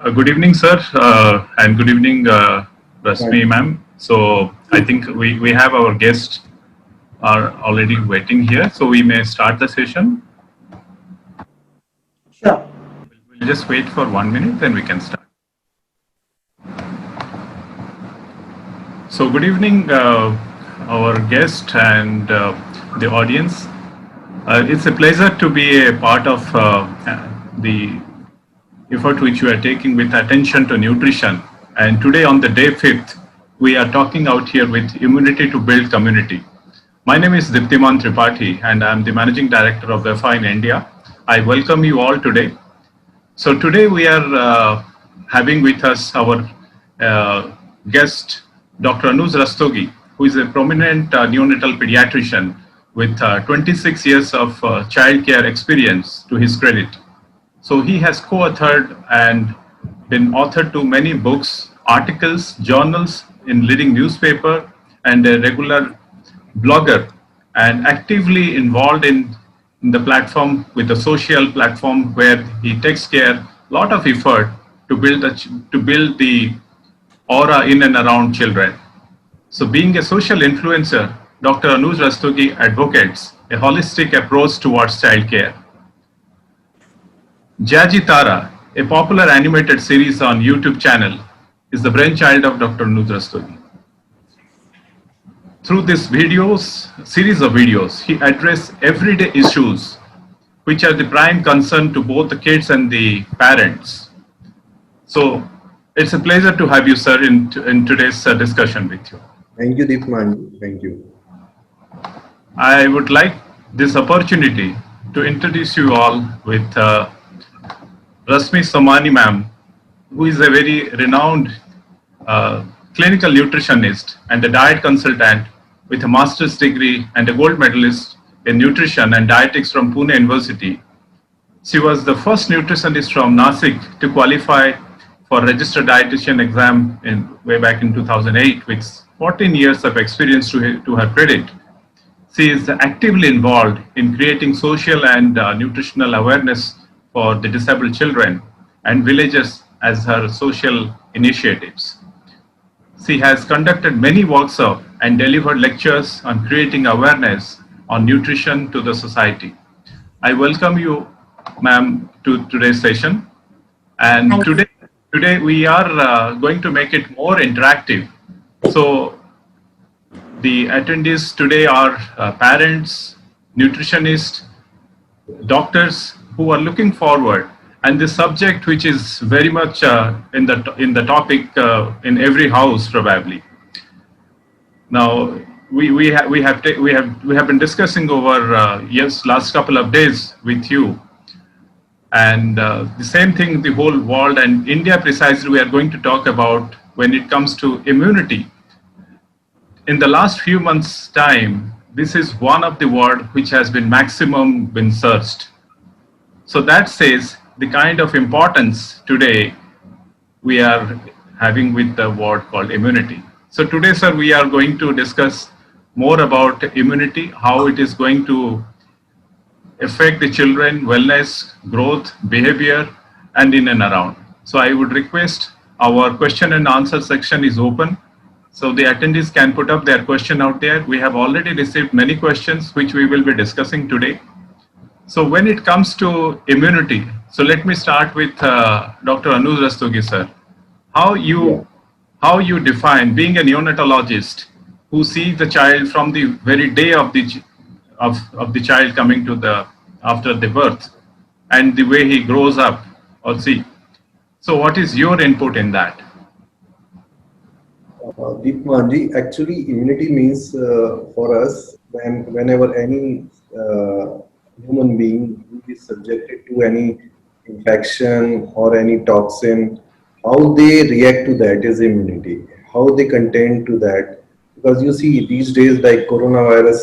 Good evening, sir, and good evening, Right. Rasmi, ma'am. So I think we have our guests are already waiting here, so we may start the session. Sure. We'll just wait for 1 minute, then we can start. So good evening, our guest and the audience. It's a pleasure to be a part of the effort which you are taking with attention to nutrition. And today, on the day fifth, we are talking out here with immunity to build community. My name is Diptiman Tripathi, and I'm the managing director of WEFA in India. I welcome you all today. So today we are having with us our uh, guest, Dr. Anuj Rastogi, who is a prominent neonatal pediatrician with 26 years of child care experience to his credit. So he has co-authored and been authored to many books, articles, journals in leading newspaper, and a regular blogger, and actively involved in the platform with the social platform where he takes care lot of effort to build the aura in and around children. So being a social influencer, Dr. Anuj Rastogi advocates a holistic approach towards childcare. Jaji Tara, a popular animated series on YouTube channel, is the brainchild of Dr. Anuj Rastogi. Through series of videos, he addresses everyday issues which are the prime concern to both the kids and the parents. So it's a pleasure to have you, sir, in today's discussion with you. Thank you, Deepman. Thank you. I would like this opportunity to introduce you all with Rasmi Somani ma'am, who is a very renowned uh, clinical nutritionist and a diet consultant with a master's degree and a gold medalist in nutrition and dietetics from Pune University. She was the first nutritionist from Nasik to qualify for registered dietitian exam in way back in 2008 with 14 years of experience to her credit. She is actively involved in creating social and nutritional awareness for the disabled children and villages as her social initiatives. She has conducted many workshops and delivered lectures on creating awareness on nutrition to the society. I welcome you, ma'am, to today's session. And Thank you. today we are going to make it more interactive. So the attendees today are parents, nutritionists, doctors who are looking forward, and the subject which is very much in the topic in every house probably. Now we have been discussing over yes last couple of days with you, and the same thing the whole world and India precisely we are going to talk about when it comes to immunity. In the last few months' time, this is one of the word which has been maximum been searched. So that says the kind of importance today we are having with the word called immunity. So today, sir, we are going to discuss more about immunity, how it is going to affect the children, wellness, growth, behavior, and in and around. So I would request our question and answer section is open. So the attendees can put up their question out there. We have already received many questions which we will be discussing today. So when it comes to immunity, so let me start with Dr. Anuj Rastogi, sir. How Yeah. you how you define being a neonatologist who sees the child from the very day of of the child coming to the after the birth and the way he grows up or see. So what is your input in that? Deepman ji, actually, immunity means for us whenever any human being who is subjected to any infection or any toxin, how they react to that is immunity. How they contend to that. Because you see, these days, like coronavirus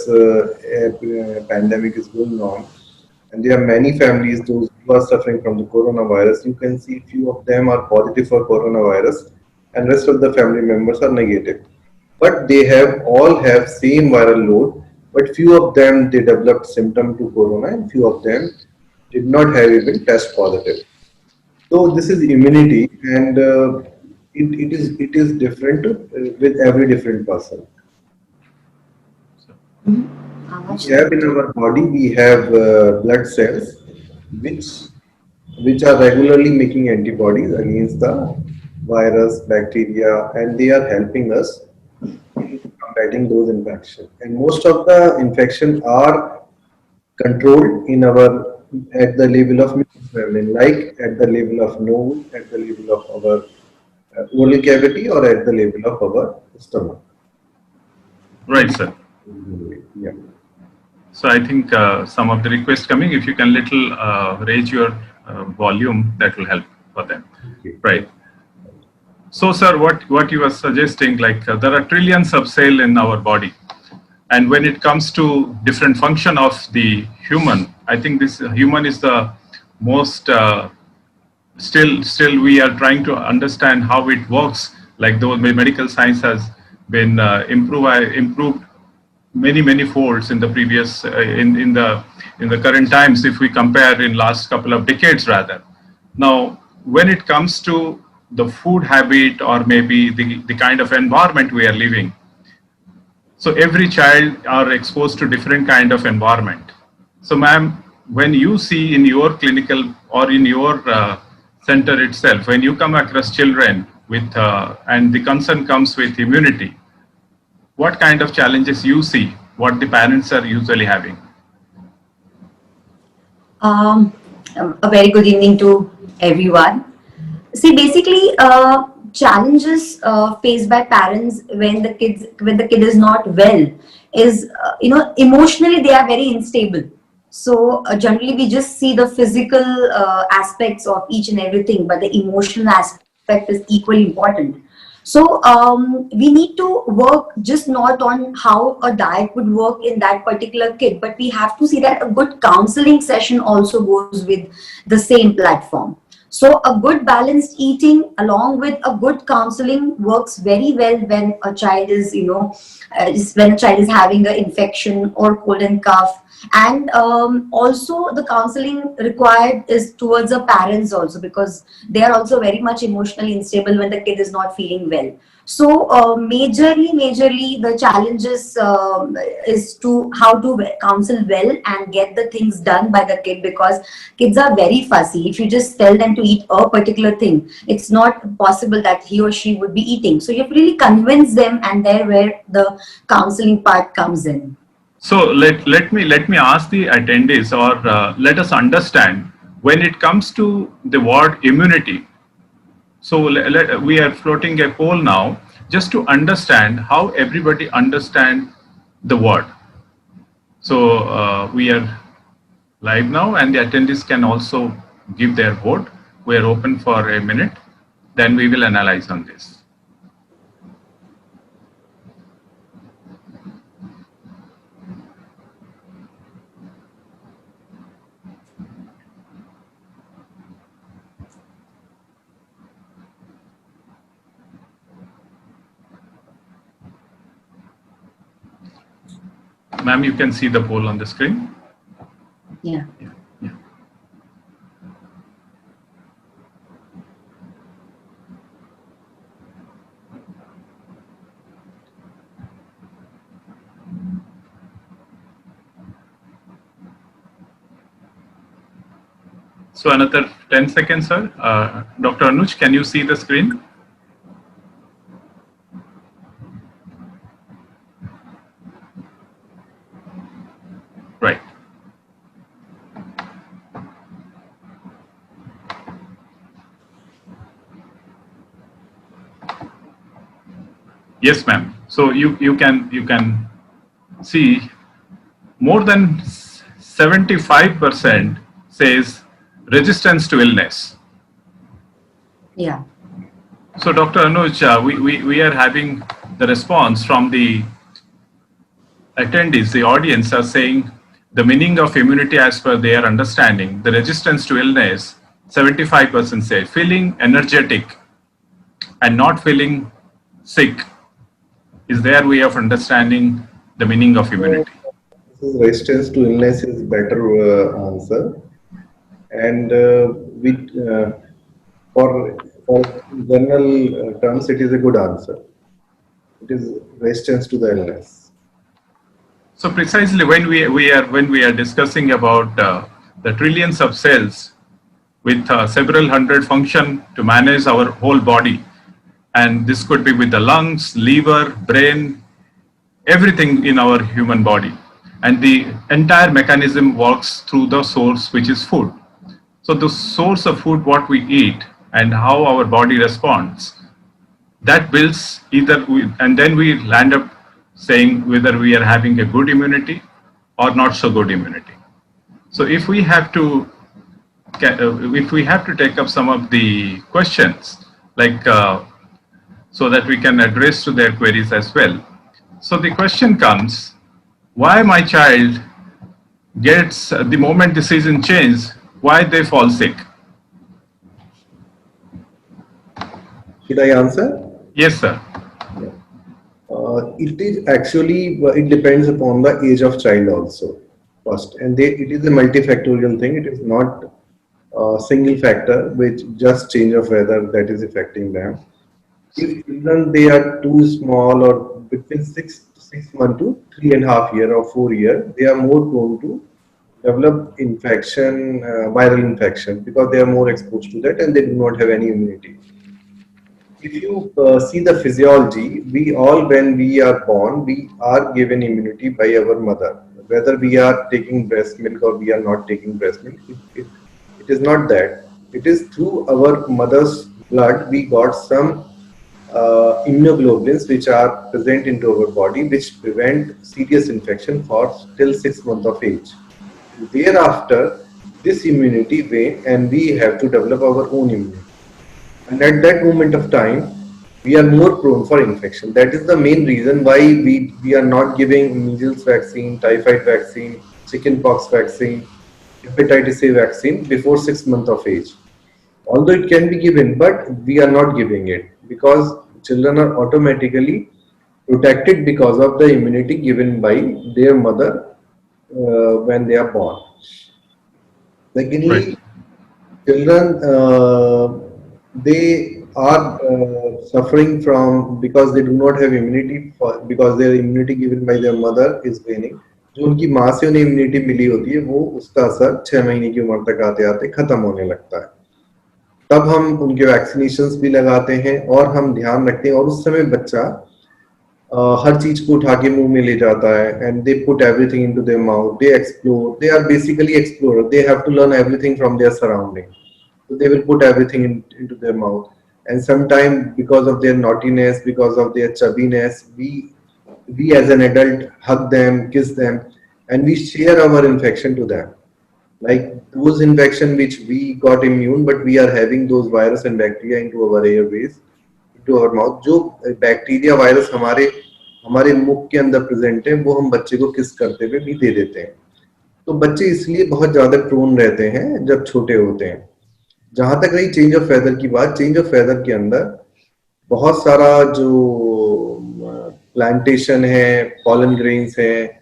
pandemic is going on, and there are many families those who are suffering from the coronavirus. You can see few of them are positive for coronavirus and rest of the family members are negative, but they have all have same viral load, but few of them they developed symptom to corona and few of them did not have even test positive. So this is immunity, and it is different with every different person. How much? We have in our body, we have blood cells which which are regularly making antibodies against the virus, bacteria, and they are helping us in combating those infections. And most of the infection are controlled in our at the level of mucous membrane, like at the level of nose, at the level of our oral cavity, or at the level of our stomach. Right, sir. Yeah. So I think some of the requests coming, if you can little raise your volume, that will help for them. Okay. Right. So, sir, what you were suggesting, like there are trillions of cells in our body, and when it comes to different function of the human, I think this human is the most still we are trying to understand how it works. Like the medical science has been improved many folds in the previous in the current times, if we compare in last couple of decades rather. Now when it comes to the food habit, or maybe the kind of environment we are living, so every child are exposed to different kind of environment. So ma'am, when you see in your clinical or in your center itself, when you come across children with and the concern comes with immunity, what kind of challenges you see, what the parents are usually having? Um, a very good evening to everyone. See, basically, challenges faced by parents when the kid is not well is, emotionally they are very unstable. So generally, we just see the physical aspects of each and everything, but the emotional aspect is equally important. So we need to work just not on how a diet would work in that particular kid, but we have to see that a good counseling session also goes with the same platform. So a good balanced eating along with a good counseling works very well when a child is, when a child is having an infection or cold and cough. And also the counseling required is towards the parents also, because they are also very much emotionally unstable when the kid is not feeling well. So majorly the challenges is to how to counsel well and get the things done by the kid, because kids are very fussy. If you just tell them to eat a particular thing, it's not possible that he or she would be eating. So you have to really convince them, and there where the counseling part comes in. So let me ask the attendees, or let us understand when it comes to the word immunity. So we are floating a poll now just to understand how everybody understand the word. So we are live now, and the attendees can also give their vote. We are open for a minute, then we will analyze on this. Ma'am, you can see the poll on the screen. Yeah. Yeah. So another 10 seconds, sir. Dr. Anuj, can you see the screen? Right. Yes, ma'am. So you can see more than 75% says resistance to illness. Yeah. So Dr. Anuj, we are having the response from the attendees, the audience are saying the meaning of immunity as per their understanding, the resistance to illness, 75% say feeling energetic and not feeling sick is their way of understanding the meaning of So immunity. this is resistance to illness is better answer, and we For general terms, it is a good answer. It is resistance to the illness. So precisely when we are discussing about the trillions of cells with several hundred function to manage our whole body, and this could be with the lungs, liver, brain, everything in our human body, and the entire mechanism works through the source, which is food. So the source of food, what we eat and how our body responds, that builds and then we land up saying whether we are having a good immunity or not so good immunity. So if we have to take up some of the questions, like so that we can address to their queries as well. So the question comes, why my child gets the moment the season changes, why they fall sick? Should I answer? Yes, sir. It is actually, it depends upon the age of child also first, and it is a multifactorial thing. It is not a single factor which just change of weather that is affecting them. If children they are too small or between 6 months to 3.5 years or 4 years, they are more prone to develop infection, viral infection, because they are more exposed to that and they do not have any immunity. If you see the physiology, we all, when we are born, we are given immunity by our mother. Whether we are taking breast milk or we are not taking breast milk, it is not that. It is through our mother's blood we got some immunoglobulins which are present into our body, which prevent serious infection for till 6 months of age. Thereafter, this immunity wane and we have to develop our own immunity. And at that moment of time, we are more prone for infection. That is the main reason why we are not giving measles vaccine, typhoid vaccine, chickenpox vaccine, hepatitis A vaccine before 6 months of age. Although it can be given, but we are not giving it because children are automatically protected because of the immunity given by their mother when they are born. Right. Secondly, children they are suffering from because they do not have immunity because their immunity given by their mother is waning. जो उनकी माँ से उन्हें immunity मिली होती है वो उसका असर 6 महीने की उम्र तक आते आते खत्म होने लगता है. तब हम उनके वैक्सीनेशंस भी लगाते हैं और हम ध्यान रखते हैं और उस समय बच्चा हर चीज को उठा के मुंह में ले जाता है and they put everything into their mouth, they explore, they are basically explorer, they have to learn everything from their surrounding. So they will put everything into their mouth, and sometimes because of their naughtiness, because of their chubbiness, we as an adult hug them, kiss them, and we share our infection to them. Like those infection which we got immune, but we are having those virus and bacteria into our airways, into our mouth. जो bacteria virus हमारे मुख के अंदर present है वो हम बच्चे को किस करते हुए भी दे देते हैं. तो बच्चे इसलिए बहुत ज्यादा प्रोन रहते हैं जब छोटे होते हैं. जहां तक रही चेंज ऑफ वेदर की बात, चेंज ऑफ वेदर के अंदर बहुत सारा जो प्लांटेशन है, पॉलन ग्रेन्स है,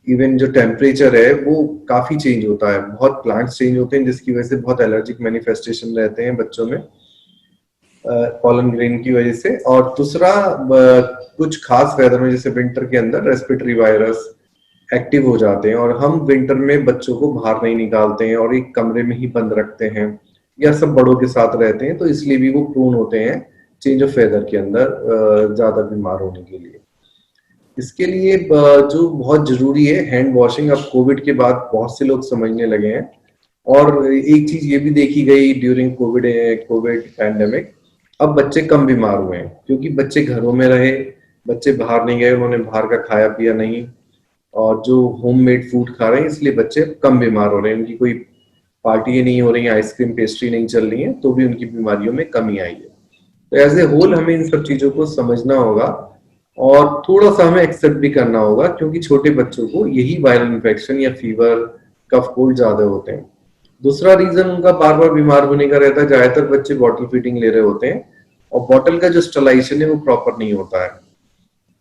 इवन जो टेम्परेचर है वो काफी चेंज होता है. बहुत प्लांट्स चेंज होते हैं जिसकी वजह से बहुत एलर्जिक मैनिफेस्टेशन रहते हैं बच्चों में पॉलन ग्रेन की वजह से. और दूसरा कुछ खास वेदर में जैसे विंटर के अंदर रेस्पिरेटरी वायरस एक्टिव हो जाते हैं और हम विंटर में बच्चों को बाहर नहीं निकालते हैं और एक कमरे में ही बंद रखते हैं या सब बड़ों के साथ रहते हैं, तो इसलिए भी वो प्रोन होते हैं चेंज ऑफ वेदर के अंदर ज्यादा बीमार होने के लिए. इसके लिए जो बहुत जरूरी है हैंड वॉशिंग. अब कोविड के बाद बहुत से लोग समझने लगे हैं और एक चीज ये भी देखी गई ड्यूरिंग कोविड पैंडेमिक, अब बच्चे कम बीमार हुए हैं क्योंकि बच्चे घरों में रहे, बच्चे बाहर नहीं गए, उन्होंने बाहर का खाया पिया नहीं और जो होममेड फूड खा रहे हैं, इसलिए बच्चे कम बीमार हो रहे हैं. उनकी कोई पार्टी नहीं हो रही है, आइसक्रीम पेस्ट्री नहीं चल रही है, तो भी उनकी बीमारियों में कमी आई है. तो एज ए होल हमें इन सब चीजों को समझना होगा और थोड़ा सा हमें एक्सेप्ट भी करना होगा क्योंकि छोटे बच्चों को यही वायरल इन्फेक्शन या फीवर, कफ कोल्ड ज्यादा होते हैं. दूसरा रीजन उनका बार बार बीमार होने का रहता है, ज्यादातर बच्चे बॉटल फीडिंग ले रहे होते हैं और बॉटल का जो स्टरलाइजेशन है वो प्रॉपर नहीं होता है.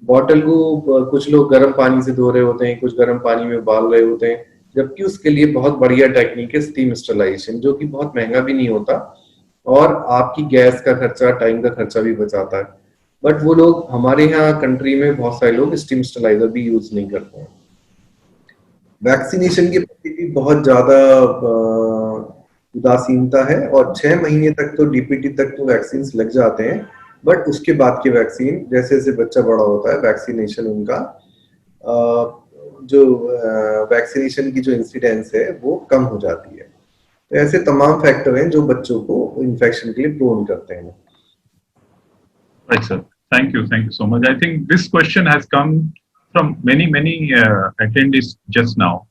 बॉटल को कुछ लोग गर्म पानी से धो रहे होते हैं, कुछ गर्म पानी में उबाल रहे होते हैं, जबकि उसके लिए बहुत बढ़िया टेक्निक है स्टीम स्टरलाइजेशन, जो कि बहुत महंगा भी नहीं होता और आपकी गैस का खर्चा, टाइम का खर्चा भी बचाता है। बट वो लोग, हमारे यहाँ कंट्री में बहुत सारे लोग स्टीम स्टरलाइजर भी यूज नहीं करते हैं। वैक्सीनेशन के प्रति भी बहुत ज्यादा उदासीनता है, और 6 महीने तक तो डीपीटी तक तो वैक्सीन लग जाते हैं, बट उसके बाद की वैक्सीन, जैसे जैसे बच्चा बड़ा होता है, वैक्सीनेशन उनका जो वैक्सीनेशन की जो इंसिडेंस है वो कम हो जाती है। तो ऐसे तमाम फैक्टर हैं जो बच्चों को इन्फेक्शन के लिए प्रोन करते हैं। Right, sir. Thank you so much. I think this question has come from many attendees just now.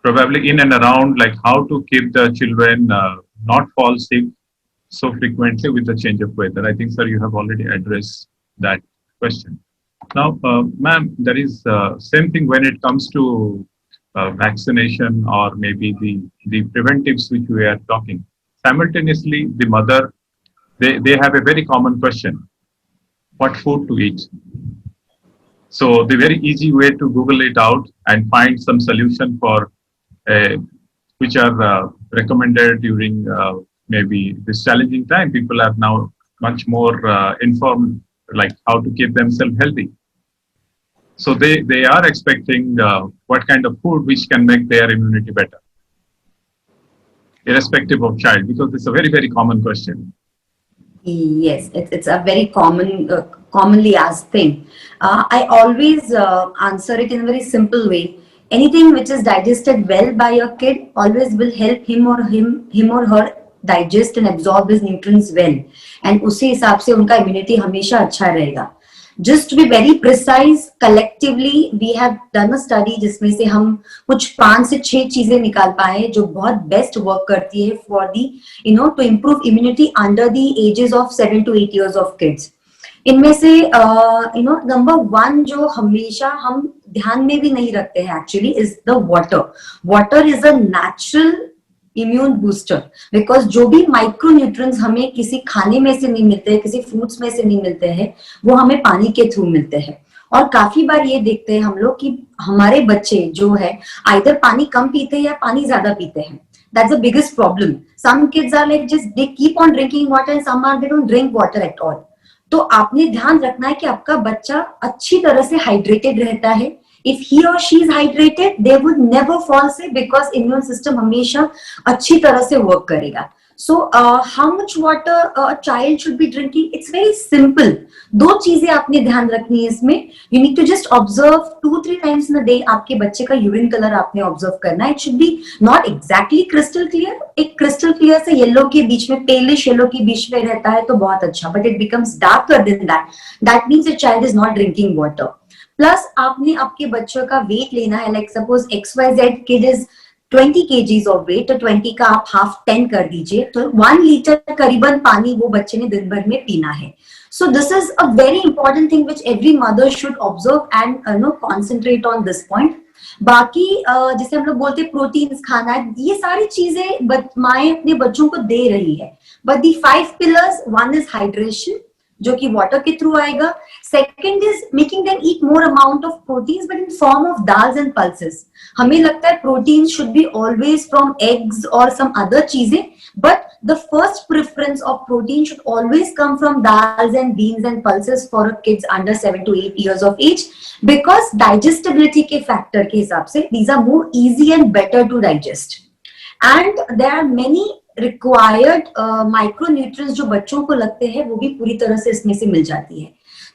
Probably in and around like how to keep the children not fall sick so frequently with the change of weather. I think, sir, you have already addressed that question. Now, ma'am, there is same thing when it comes to vaccination or maybe the preventives which we are talking. Simultaneously, the mother, they have a very common question: what food to eat. So the very easy way to Google it out and find some solution for which are recommended during maybe this challenging time. People are now much more informed, like how to keep themselves healthy. So they are expecting what kind of food which can make their immunity better, irrespective of child, because it's a very common question. Yes, it's a very commonly asked thing. I always answer it in a very simple way. Anything which is digested well by your kid always will help him or her digest and absorb his nutrients well. And उसी हिसाब से उनका immunity हमेशा अच्छा रहेगा. Just to be very precise, collectively we have done a study जिसमें से हम कुछ 5 से 6 चीजें निकाल पाए जो बहुत बेस्ट वर्क करती है for the to improve immunity under the ages of 7 to 8 years of kids. इनमें से नंबर 1 जो हमेशा हम ध्यान में भी नहीं रखते हैं actually is the water. Water is a natural immune booster, because जो भी माइक्रो न्यूट्रिएंट्स हमें किसी खाने में से नहीं मिलते हैं, किसी फ्रूट्स में से नहीं मिलते हैं, वो हमें पानी के थ्रू मिलते हैं. और काफी बार ये देखते हैं हम लोग कि हमारे बच्चे जो है आइदर पानी कम पीते हैं या पानी ज्यादा पीते हैं. That's the biggest problem. Some kids are like just they keep on drinking water and some are they don't drink water at all. तो आपने ध्यान रखना है कि आपका बच्चा अच्छी तरह से हाइड्रेटेड रहता है. If he or she is hydrated, they would never fall sick because immune system हमेशा अच्छी तरह से work करेगा. So how much water a child should be drinking? It's very simple. 2 चीजें आपने ध्यान रखनी है इसमें. You need to just observe 2-3 times in a day. आपके बच्चे का urine color आपने observe करना है. It should be not exactly crystal clear. एक crystal clear से yellow के बीच में, palish yellow के बीच में रहता है तो बहुत अच्छा. But it becomes darker than that. That means the child is not drinking water. Plus आपने आपके बच्चों का वेट लेना है. Like suppose XYZ kid is 20 kgs of weight, तो 20 का आप हाफ 10 कर दीजिए, तो 1 लीटर करीबन पानी वो बच्चे ने दिन भर में पीना है. So this is a very important thing which every mother should observe and concentrate on this point. बाकी जैसे हम लोग बोलते हैं प्रोटीन्स खाना है, ये सारी चीजें माएं अपने बच्चों को दे रही है. But the 5 pillars, 1 is hydration जो कि वाटर के थ्रू आएगा. Second is making them eat more amount of proteins but in form of dals and pulses. हमें लगता है protein should be always from eggs और सम अदर चीजें, but the first preference of protein should always come from dals and beans and pulses for kids under 7 to 8 years of age, because digestibility के factor के हिसाब से these are more easy and better to digest. And there are many required micronutrients जो बच्चों को लगते हैं वो भी पूरी तरह से इसमें से मिल जाती है.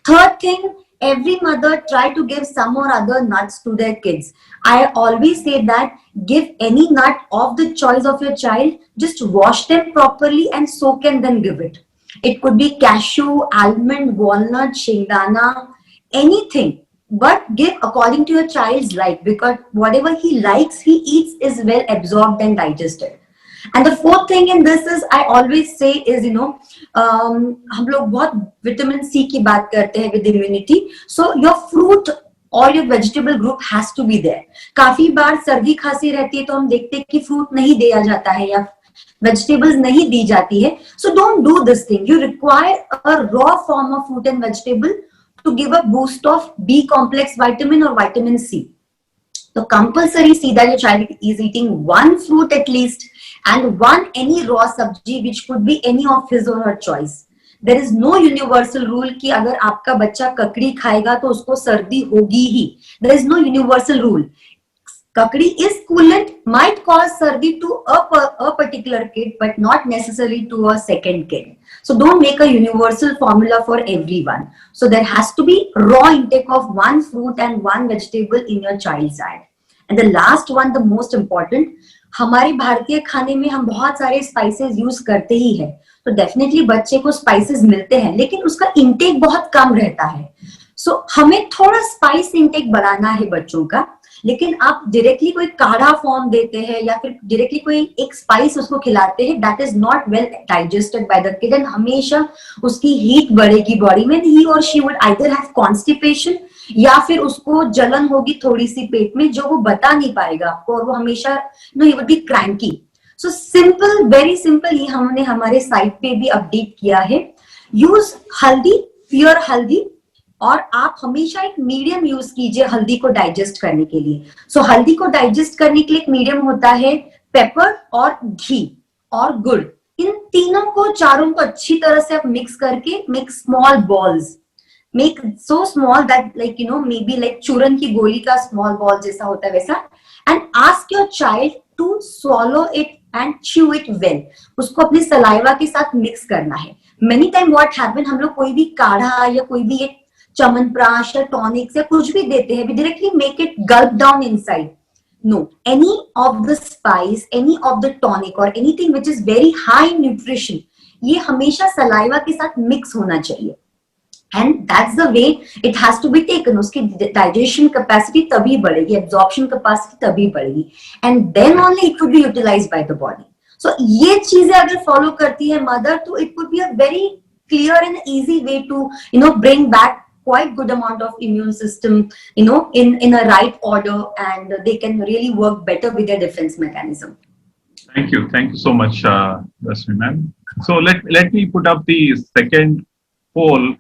Third thing, every mother try to give some or other nuts to their kids. I always say that give any nut of the choice of your child, just wash them properly and soak and then give it. It could be cashew, almond, walnut, shingdana, anything, but give according to your child's like, because whatever he likes he eats is well absorbed and digested. And the fourth thing in this is I always say is हम लोग बहुत vitamin C की बात करते हैं with immunity, so your fruit or your vegetable group has to be there. काफी बार सर्दी खांसी रहती है तो हम देखते हैं कि फ्रूट नहीं दिया जाता है या vegetables नहीं दी जाती है. So don't do this thing. You require a raw form of fruit and vegetable to give a boost of B complex vitamin or vitamin C. So compulsory see that your child is eating 1 fruit at least and one any raw sabji which could be any of his or her choice. There is no universal rule कि अगर आपका बच्चा ककड़ी खाएगा तो उसको सर्दी होगी ही. There is no universal rule. Kakadi is coolant, might cause sardi to a particular kid, but not necessarily to a second kid. So don't make a universal formula for everyone. So there has to be raw intake of one fruit and one vegetable in your child's diet. And the last one, the most important, हमारे भारतीय खाने में हम बहुत सारे spices use करते ही है, तो डेफिनेटली बच्चे को स्पाइसेस मिलते हैं, लेकिन उसका इंटेक बहुत कम रहता है. सो हमें थोड़ा स्पाइस इंटेक बढ़ाना है बच्चों का. लेकिन आप डायरेक्टली कोई काढ़ा फॉर्म देते हैं या फिर डायरेक्टली कोई एक स्पाइस उसको खिलाते हैं, that is not well digested by the kid, and हमेशा उसकी हीट बढ़ेगी बॉडी में. ही और she would either have constipation या फिर उसको जलन होगी थोड़ी सी पेट में, जो वो बता नहीं पाएगा आपको, और वो हमेशा he would be cranky. So simple, very simple, ये हमने हमारे साइट पे भी अपडेट किया है. यूज हल्दी, प्योर हल्दी, और आप हमेशा एक मीडियम यूज कीजिए हल्दी को डाइजेस्ट करने के लिए. सो हल्दी को डाइजेस्ट करने के लिए एक मीडियम होता है पेपर और घी और गुड़. इन तीनों को, चारों को अच्छी तरह से आप मिक्स करके make small balls, make so small that like may be like चूरन की गोली का स्मॉल बॉल जैसा होता है वैसा, and ask your child to swallow it and chew it well. उसको अपने सलाइवा के साथ मिक्स करना है. मेनी टाइम व्हाट हैपन, हम लोग कोई भी काढ़ा या कोई भी एक च्यवनप्राश या टॉनिक्स या कुछ भी देते हैं, we directly make it gulp down inside. No, any of the spice, any of the tonic or anything which is very high in nutrition, ये हमेशा सलाइवा के साथ मिक्स होना चाहिए. And that's the way it has to be taken. उसकी digestion capacity तभी बढ़ेगी, absorption capacity तभी बढ़ेगी, and then only it would be utilized by the body. So ये चीजें अगर follow करती है mother, तो it would be a very clear and easy way to bring back quite good amount of immune system in a right order, and they can really work better with their defense mechanism. Thank you so much, Rashmi ma'am. So let me put up the second poll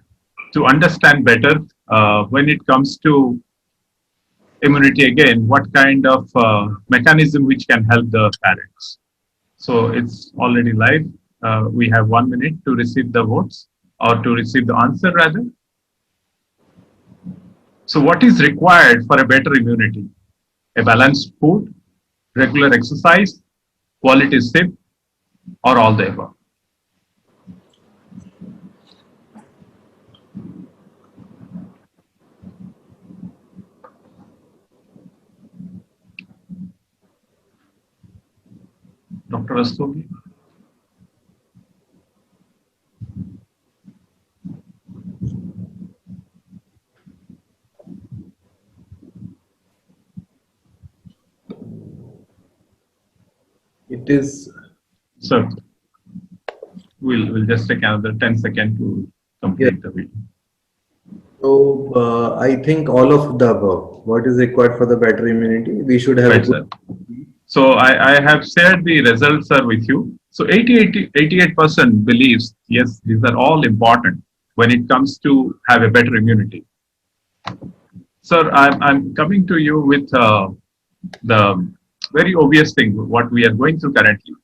to understand better when it comes to immunity again, what kind of mechanism which can help the parents. So it's already live. We have 1 minute to receive the votes, or to receive the answer rather. So what is required for a better immunity? A balanced food, regular exercise, quality sleep, or all the above? Dr. Rastogi? It is. Sir, we'll just take another 10 seconds to complete the video. So I think all of the above. What is required for the better immunity? We should have. Right, sir. So I have shared the results, sir, with you. So 88% believes, yes, these are all important when it comes to have a better immunity. Sir, I'm coming to you with the very obvious thing, what we are going through currently.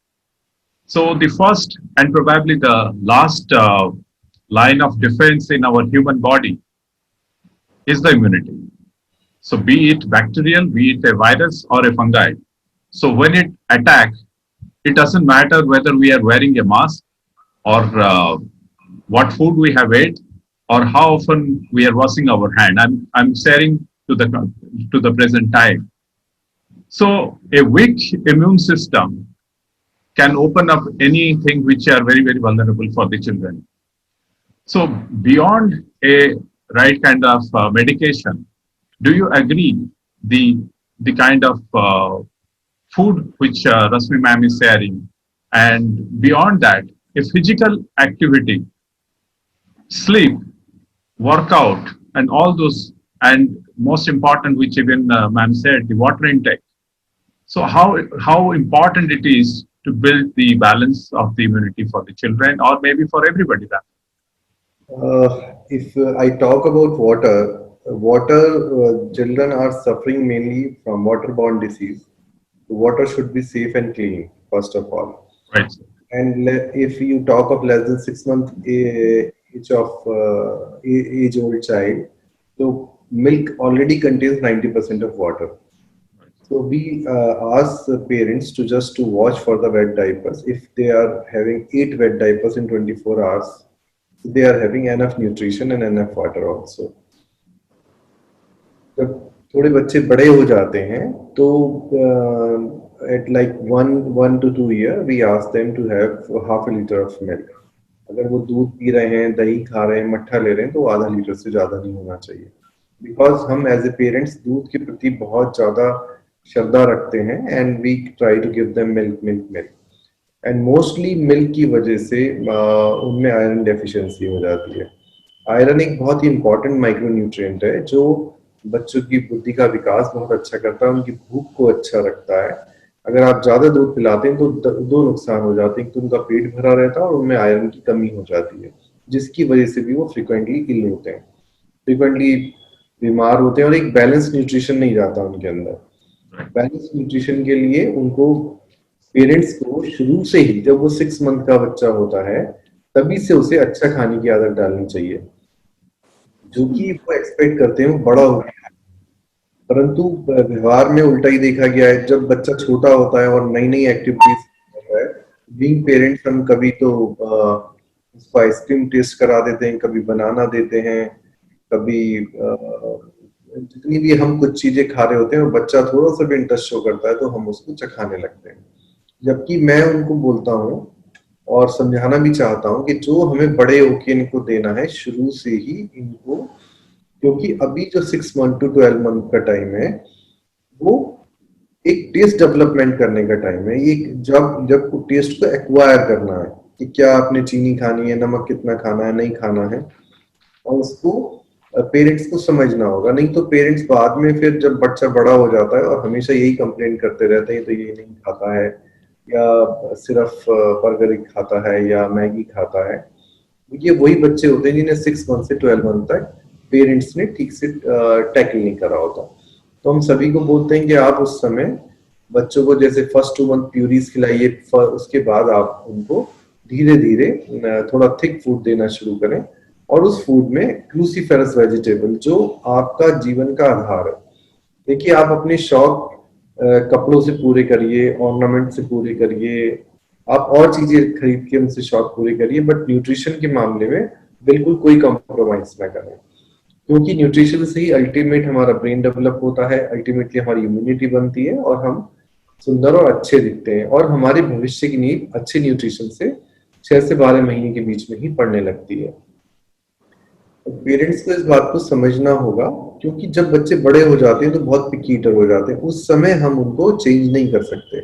So the first and probably the last line of defense in our human body is the immunity. So be it bacterial, be it a virus or a fungi. So when it attacks, it doesn't matter whether we are wearing a mask or what food we have ate or how often we are washing our hand. I'm sharing to the present time. So a weak immune system can open up anything which are very, very vulnerable for the children. So beyond a right kind of medication, do you agree the kind of food which Rashmi ma'am is sharing, and beyond that, a physical activity, sleep, workout, and all those, and most important, which even ma'am said, the water intake. So how important it is to build the balance of the immunity for the children, or maybe for everybody that. If I talk about water, children are suffering mainly from waterborne disease. Water should be safe and clean first of all. Right. And if you talk of less than 6 month age of age old child, so milk already contains 90% of water. So we ask the parents to just to watch for the wet diapers. If they are having 8 wet diapers in 24 hours, they are having enough nutrition and enough water also. जब थोड़े बच्चे बड़े हो जाते हैं तो at like 1 to 2 year we ask them to have half a litre of milk. अगर वो दूध पी रहे हैं, दही खा रहे हैं, मट्ठा ले रहे हैं, तो आधा लीटर से ज्यादा नहीं होना चाहिए. बिकॉज हम एज ए पेरेंट्स दूध के प्रति बहुत ज्यादा श्रद्धा रखते हैं and we try to give them milk milk milk. And mostly milk की वजह से उनमें आयरन डेफिशिएंसी हो जाती है. आयरन एक बहुत ही इंपॉर्टेंट माइक्रोन्यूट्रिएंट है जो बच्चों की बुद्धि का विकास बहुत अच्छा करता है, उनकी भूख को अच्छा रखता है. अगर आप ज्यादा दूध पिलाते हैं तो दो नुकसान हो जाते हैं. तो उनका पेट भरा रहता है और उनमें आयरन की कमी हो जाती है, जिसकी वजह से भी वो फ्रिक्वेंटली इल होते हैं, फ्रिक्वेंटली बीमार होते हैं और एक बैलेंस न्यूट्रिशन नहीं जाता उनके अंदर. बैलेंस न्यूट्रिशन के लिए उनको पेरेंट्स को शुरू से ही, जब वो 6 मंथ का बच्चा होता है तभी से उसे अच्छा खाने की आदत डालनी चाहिए, जो कि वो एक्सपेक्ट करते हैं वो बड़ा हो गया है. परंतु व्यवहार में उल्टा ही देखा गया है. जब बच्चा छोटा होता है और नई नई एक्टिविटीज करता है, बीइंग पेरेंट्स हम कभी तो उसको आइसक्रीम टेस्ट करा देते हैं, कभी बनाना देते हैं, कभी जितनी भी हम कुछ चीजें खा रहे होते हैं और बच्चा थोड़ा सा भी इंटरेस्ट शो करता है तो हम उसको चखाने लगते हैं. जबकि मैं उनको बोलता हूँ और समझाना भी चाहता हूँ कि जो हमें बड़े होके इनको देना है शुरू से ही इनको, क्योंकि अभी जो 6 मंथ to 12 मंथ का टाइम है वो एक टेस्ट डेवलपमेंट करने का टाइम है. ये जब टेस्ट को एक्वायर करना है कि क्या आपने चीनी खानी है, नमक कितना खाना है, नहीं खाना है, और उसको पेरेंट्स को समझना होगा. नहीं तो पेरेंट्स बाद में फिर जब बच्चा बड़ा हो जाता है और हमेशा यही कंप्लेन करते रहते हैं, तो ये नहीं खाता है या सिर्फ बर्गर ही खाता है या मैगी खाता है. ये वही बच्चे होते हैं जिन्हें 6 मंथ से 12 मंथ तक पेरेंट्स ने ठीक से टैकल नहीं करा होता. तो हम सभी को बोलते हैं कि आप उस समय बच्चों को जैसे फर्स्ट 2 मंथ प्यूरीज खिलाइए, उसके बाद आप उनको धीरे धीरे थोड़ा थिक फूड देना शुरू करें और उस फूड में क्रूसीफेरस वेजिटेबल जो आपका जीवन का आधार है. देखिए, आप अपने शौक कपड़ों से पूरे करिए, ऑर्नामेंट से पूरे करिए, आप और चीजें खरीद के उनसे शौक पूरे करिए, बट न्यूट्रिशन के मामले में बिल्कुल कोई कॉम्प्रोमाइज ना करें, क्योंकि न्यूट्रिशन से ही अल्टीमेट हमारा ब्रेन डेवलप होता है, अल्टीमेटली हमारी इम्यूनिटी बनती है और हम सुंदर और अच्छे दिखते हैं और हमारे भविष्य की नींव अच्छे न्यूट्रिशन से 6 से 12 महीने के बीच में ही पड़ने लगती है. पेरेंट्स को इस बात को समझना होगा, क्योंकि जब बच्चे बड़े हो जाते हैं तो बहुत पिकी ईटर हो जाते हैं. उस समय हम उनको चेंज नहीं कर सकते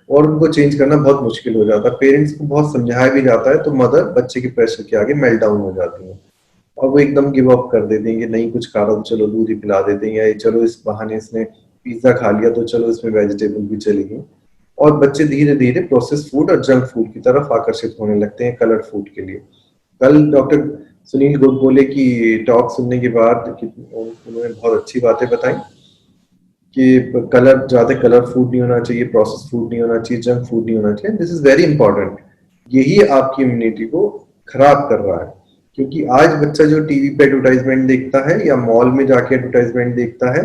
और उनको चेंज करना बहुत मुश्किल हो जाता है. पेरेंट्स को बहुत समझाया भी जाता है तो मदर बच्चे के प्रेशर के आगे मेल्ट डाउन हो जाती है और वो एकदम गिव अप कर देते हैं कि नहीं कुछ खा रहा, तो चलो दूध ही पिला देते हैं, या चलो इस बहाने इसने पिज्जा खा लिया तो चलो इसमें वेजिटेबल भी चलेगी. और बच्चे धीरे धीरे प्रोसेस फूड और जंक फूड की तरफ आकर्षित होने लगते हैं, कलर फूड के लिए. कल डॉक्टर सुनील गोडबोले की टॉक सुनने के बाद उन्होंने बहुत अच्छी बातें बताई कि ज्यादा कलर फूड नहीं होना चाहिए, प्रोसेस फूड नहीं होना चाहिए, जंक फूड नहीं होना चाहिए. This is very important. यही आपकी इम्यूनिटी को खराब कर रहा है, क्योंकि आज बच्चा जो टीवी पे एडवर्टाइजमेंट देखता है या मॉल में जाके एडवर्टाइजमेंट देखता है,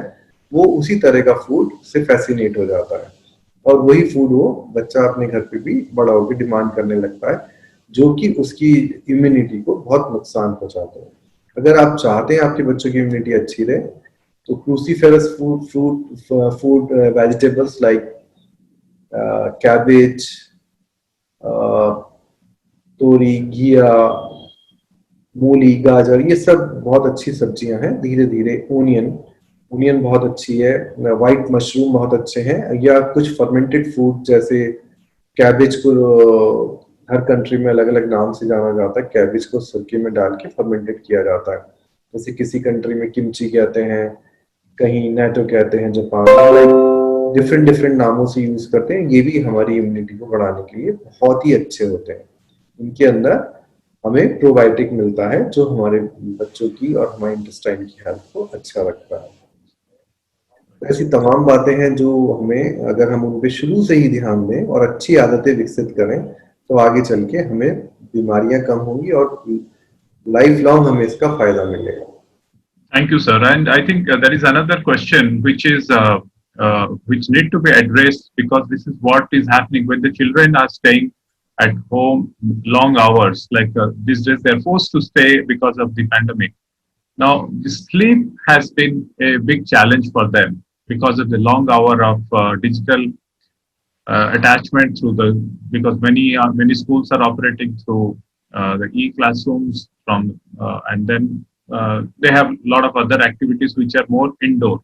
वो उसी तरह का फूड से फैसिनेट हो जाता है और वही फूड वो बच्चा अपने घर पे भी बड़ा होकर डिमांड करने लगता है, जो कि उसकी इम्यूनिटी को बहुत नुकसान पहुंचाता है. अगर आप चाहते हैं आपके बच्चों की इम्यूनिटी अच्छी रहे तो cruciferous food vegetables like cabbage, तोरी, घिया, मूली, गाजर, ये सब बहुत अच्छी सब्जियां हैं. धीरे धीरे ओनियन बहुत अच्छी है, व्हाइट मशरूम बहुत अच्छे हैं, या कुछ फर्मेंटेड फूड जैसे कैबेज को हर कंट्री में अलग अलग नाम से जाना जाता है. कैबेज को सिरके में डाल के फर्मेंटेड किया जाता है, जैसे किसी कंट्री में किमची कहते हैं, कहीं नेटो कहते हैं, जापान में डिफरेंट नामों से यूज करते हैं. ये भी हमारी इम्यूनिटी को बढ़ाने के लिए बहुत ही अच्छे होते हैं. इनके अंदर हमें प्रोबायोटिक मिलता है जो हमारे बच्चों की और हमारे इंटेस्टाइन की हेल्थ को अच्छा रखता है. ऐसी तमाम बातें हैं जो हमें, अगर हम उन पे शुरू से ही ध्यान दें और अच्छी आदतें विकसित करें, तो आगे चल के हमें बीमारियां कम होंगी और लाइफ लॉन्ग हमें इसका फायदा मिलेगा. Thank you, sir. And I think there is another question which need to be addressed, because this is what is happening when the children are staying at home long hours. Like these days, they're forced to stay because of the pandemic. Now, the sleep has been a big challenge for them because of the long hour of digital attachment through the, because many schools are operating through the e-classrooms from and then they have a lot of other activities which are more indoor.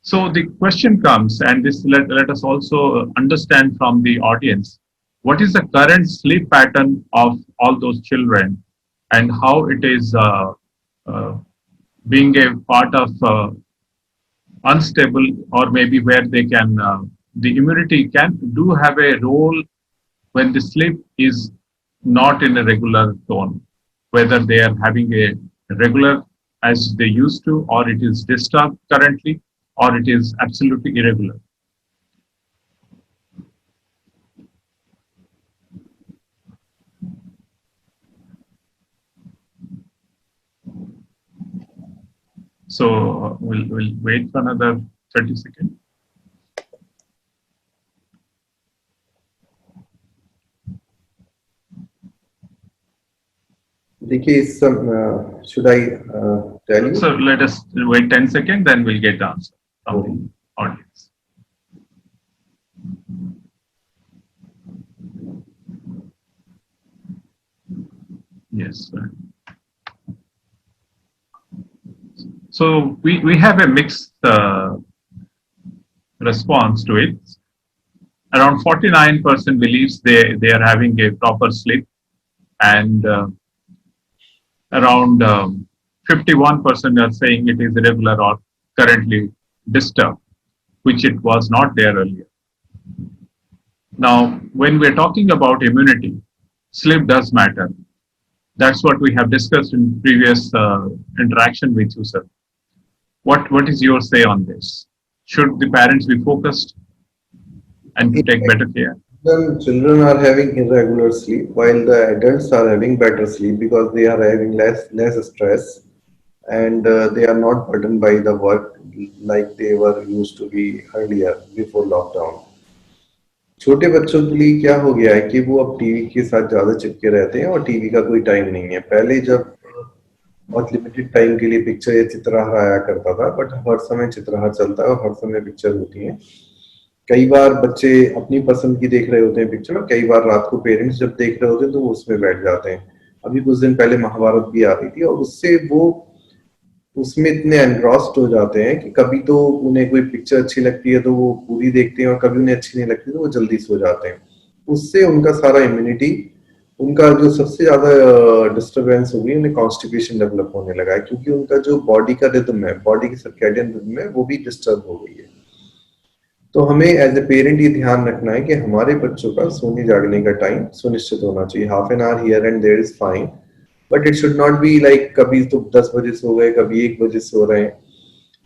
So the question comes, and this let us also understand from the audience, what is the current sleep pattern of all those children, and how it is uh, being a part of unstable, or maybe where they can the immunity can do have a role when the sleep is not in a regular tone, whether they are having a regular as they used to, or it is disturbed currently, or it is absolutely irregular. So we'll wait for another 30 seconds. देखिए, इस सब should I tell you? So let us wait 10 seconds, then we'll get the answer from the audience. Yes, sir. So we have a mixed response to it. Around 49% believes they are having a proper sleep, and around 51% are saying it is irregular or currently disturbed, which it was not there earlier. Now, when we're talking about immunity, sleep does matter. That's what we have discussed in previous interaction with you, sir. What is your say on this? Should the parents be focused and to take better care? Children are having irregular sleep while the adults are having better sleep because they are having less stress, and they are not burdened by the work like they were used to be earlier before lockdown. छोटे बच्चों के लिए क्या हो गया है कि वो अब टीवी के साथ ज्यादा चिपके रहते हैं और टीवी का कोई टाइम नहीं है. पहले जब बहुत लिमिटेड टाइम के लिए पिक्चर या चित्रहार आया करता था, बट हर समय चित्रहार चलता है और हर समय पिक्चर होती है. कई बार बच्चे अपनी पसंद की देख रहे होते हैं पिक्चर, और कई बार रात को पेरेंट्स जब देख रहे होते हैं तो वो उसमें बैठ जाते हैं. अभी कुछ दिन पहले महाभारत भी आ रही थी, और उससे वो उसमें इतने एनग्रॉस्ड हो जाते हैं कि कभी तो उन्हें कोई पिक्चर अच्छी लगती है तो वो पूरी देखते हैं, और कभी उन्हें अच्छी नहीं लगती तो वो जल्दी सो जाते हैं. उससे उनका सारा इम्यूनिटी, उनका जो सबसे ज्यादा डिस्टरबेंस हो गई, उन्हें कॉन्स्टिपेशन डेवलप होने लगा है, क्योंकि उनका जो बॉडी का रिदम है, बॉडी की सर्कैडियन रिदम है, वो भी डिस्टर्ब हो गई है. तो हमें एज ए पेरेंट ये ध्यान रखना है कि हमारे बच्चों का सोने जागने का टाइम सुनिश्चित होना चाहिए. Half an hour here and there is fine, but it should not be like कभी तो 10 बजे सो गए, कभी 1 बजे सो रहे हैं.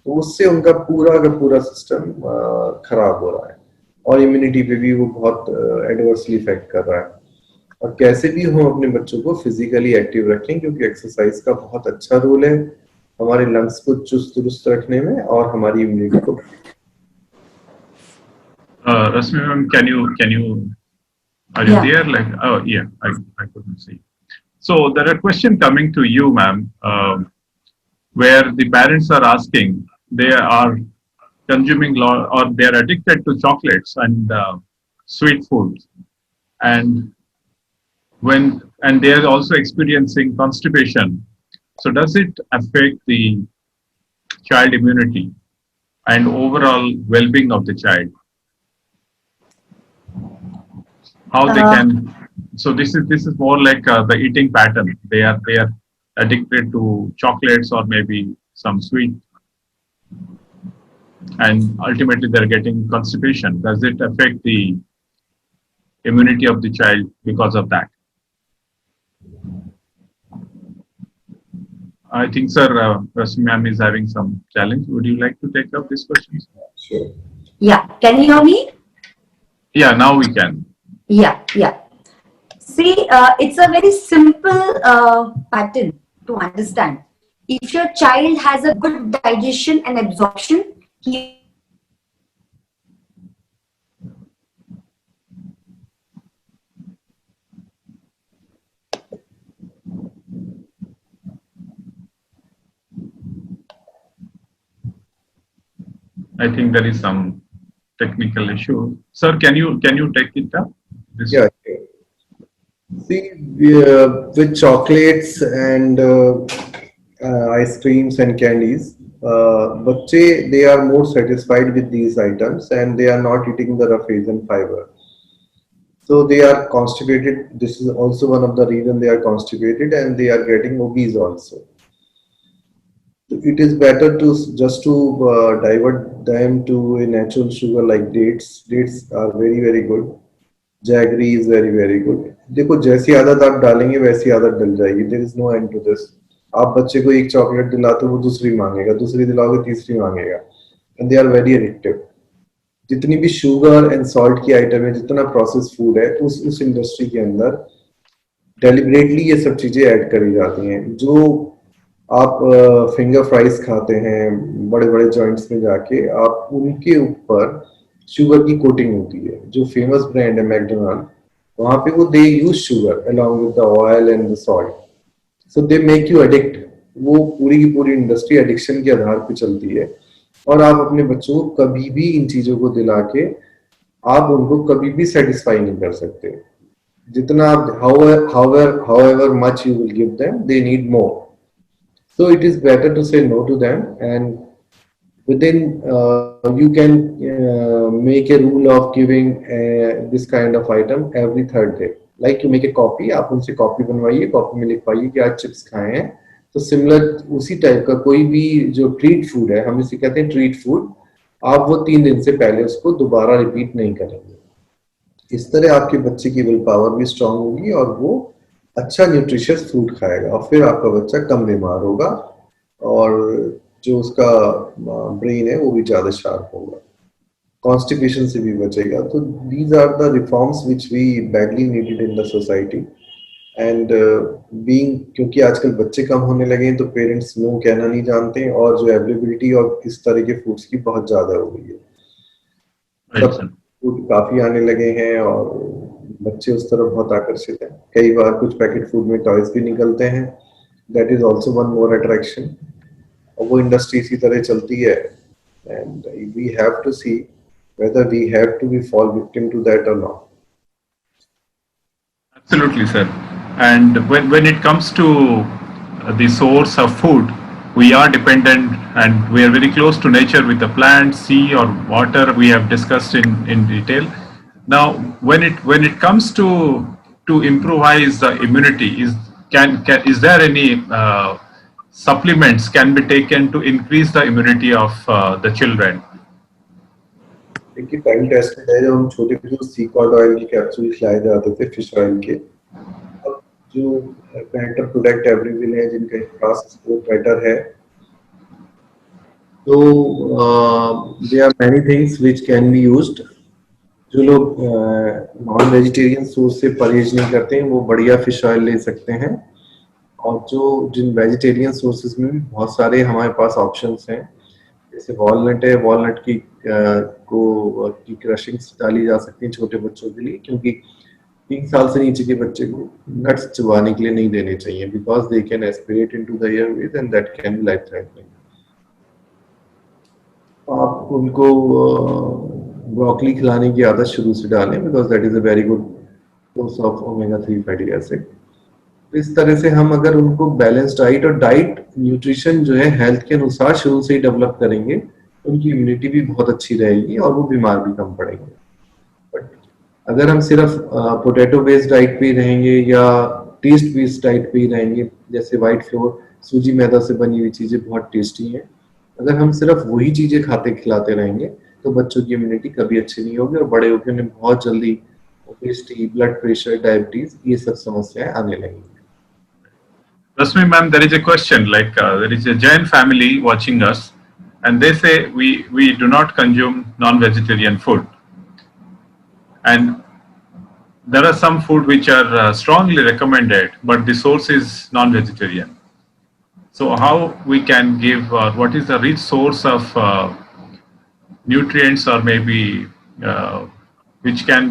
तो उससे उनका पूरा का पूरा सिस्टम खराब हो रहा है, और इम्यूनिटी पे भी वो बहुत एडवर्सली इफेक्ट कर रहा है. और कैसे भी हम अपने बच्चों को फिजिकली एक्टिव रखें, क्योंकि एक्सरसाइज का बहुत अच्छा रोल है हमारे लंग्स को चुस्त दुरुस्त रखने में और हमारी इम्यूनिटी को. Rasmi ma'am, are you there? Like, oh yeah, I couldn't see. So there are questions coming to you, ma'am, where the parents are asking, they are consuming or they are addicted to chocolates and sweet foods, and they are also experiencing constipation. So does it affect the child immunity and overall well-being of the child? How they can, so this is more like the eating pattern. They are addicted to chocolates or maybe some sweet, and ultimately they're getting constipation. Does it affect the immunity of the child because of that? I think, sir, Rasmi ma'am is having some challenge. Would you like to take up this question? Sure. Yeah, can you hear me? Yeah, now we can. Yeah. See, it's a very simple pattern to understand. If your child has a good digestion and absorption, he I think there is some technical issue. Sir, can you take it up? This. Yeah. Sure. See, with chocolates and ice creams and candies, बच्चे they are more satisfied with these items and they are not eating the rough and fiber. So they are constipated. This is also one of the reason they are constipated and they are getting obese also. So it is better to just to divert them to a natural sugar like dates. Dates are very good. Jaggery is very good. देखो जैसी आदत आप डालेंगे वैसी आदत डल जाएगी. There is no end to this. आप बच्चे को एक चॉकलेट दिलाते हो वो दूसरी मांगेगा, दूसरी दिलाओगे तीसरी मांगेगा. And they are very addictive. जितनी भी शुगर एंड सॉल्ट की आइटम है, जितना प्रोसेस फूड है, उस इंडस्ट्री के अंदर डेलिबरेटली ये सब चीजें ऐड करी जाती हैं. जो आप फिंगर फ्राइज खाते हैं बड़े बड़े जॉइंट्स में जाके, आप उनके ऊपर शुगर की कोटिंग होती है. जो फेमस ब्रांड है मैकडोनाल्ड, वहां पे वो they use sugar along with the oil and the salt. So they make you addict. वो पूरी की पूरी इंडस्ट्री एडिक्शन के आधार पे चलती है. और आप अपने बच्चों को कभी भी इन चीजों को दिला के आप उनको कभी भी सेटिस्फाई नहीं कर सकते. जितना आप however much you will give them, they need more. So it is better to say no to them, and within you can make a rule of giving this kind of item every third day. Like you make a copy, आप उनसे copy बनवाइए, copy में लिखवाइए कि आज chips खाए हैं. तो similar उसी टाइप का कोई भी जो ट्रीट फूड है, हम इसे कहते हैं ट्रीट फूड, आप वो 3 दिन से पहले उसको दोबारा रिपीट नहीं करेंगे. इस तरह आपके बच्चे की विल पावर भी स्ट्रांग होगी और वो अच्छा न्यूट्रिशियस फूड खाएगा और फिर आपका बच्चा कम बीमार होगा और जो उसका ब्रेन है वो भी ज्यादा शार्प होगा, कॉन्स्टिपेशन से भी बचेगा. तो these are the reforms which we badly needed in the society. And being, क्योंकि आजकल बच्चे कम होने लगे हैं तो पेरेंट्स नो कहना नहीं जानते हैं और जो अवेलेबिलिटी और इस तरह के फूड्स की बहुत ज्यादा हो गई है. फूड काफी आने लगे हैं और बच्चे उस तरफ बहुत आकर्षित हैं. कई बार कुछ पैकेट फूड में टॉयज भी निकलते हैं. That is also one more attraction. और वो इंडस्ट्री इसी तरह चलती है. And we have to see whether we have to be fall victim to that or not. Absolutely, sir. And when it comes to the source of food, we are dependent and we are very close to nature with the plants, sea or water we have discussed in detail. Now, when it comes to improvise the immunity, is there any supplements can be taken to increase the immunity of the children? देखिए time tested है. जब हम छोटे थे तो सी code oil के capsule खिलाए जाते थे, फिश ऑयल के. अब जो बेटर प्रोडक्ट अवेलेबल है जिनका प्रोसेस बहुत बेटर है, तो there are many things which can be used. जो लोग नॉन वेजिटेरियन सोर्स से परहेज नहीं करते हैं वो बढ़िया फिश ऑयल ले सकते हैं. और जिन वेजिटेरियन सोर्सेज में भी बहुत सारे हमारे पास ऑप्शंस हैं, जैसे वॉलनट है. वॉलनट की क्रशिंग्स डाली जा सकती हैं छोटे बच्चों के लिए, क्योंकि 3 साल से नीचे के बच्चे को नट्स चबाने के लिए नहीं देने चाहिए, because they can aspirate into the Airways and that can be life threatening. आप उनको ब्रोकली खिलाने की आदत शुरू से डालें, because that is a very good source of omega 3 fatty acid. इस तरह से हम अगर उनको बैलेंस डाइट और डाइट न्यूट्रिशन जो है हेल्थ के अनुसार शुरू से ही डेवलप करेंगे, उनकी इम्यूनिटी भी बहुत अच्छी रहेगी और वो बीमार भी कम पड़ेंगे. बट अगर हम सिर्फ पोटैटो बेस्ड डाइट पे ही रहेंगे या टेस्ट बेस्ड डाइट पे ही रहेंगे, जैसे वाइट फ्लोर सूजी मैदा से बनी हुई चीजें बहुत टेस्टी हैं, अगर हम सिर्फ वही चीजें खाते खिलाते रहेंगे तो बच्चों की इम्यूनिटी कभी अच्छी नहीं होगी और बड़े होकर उन्हें बहुत जल्दी ओबेसिटी, ब्लड प्रेशर, डायबिटीज, ये सब समस्याएं आने लगेंगी. Rasmi ma'am, there is a question like there is a Jain family watching us, and they say we do not consume non-vegetarian food, and there are some food which are strongly recommended, but the source is non-vegetarian. So how we can give what is the rich source of nutrients or maybe uh, which can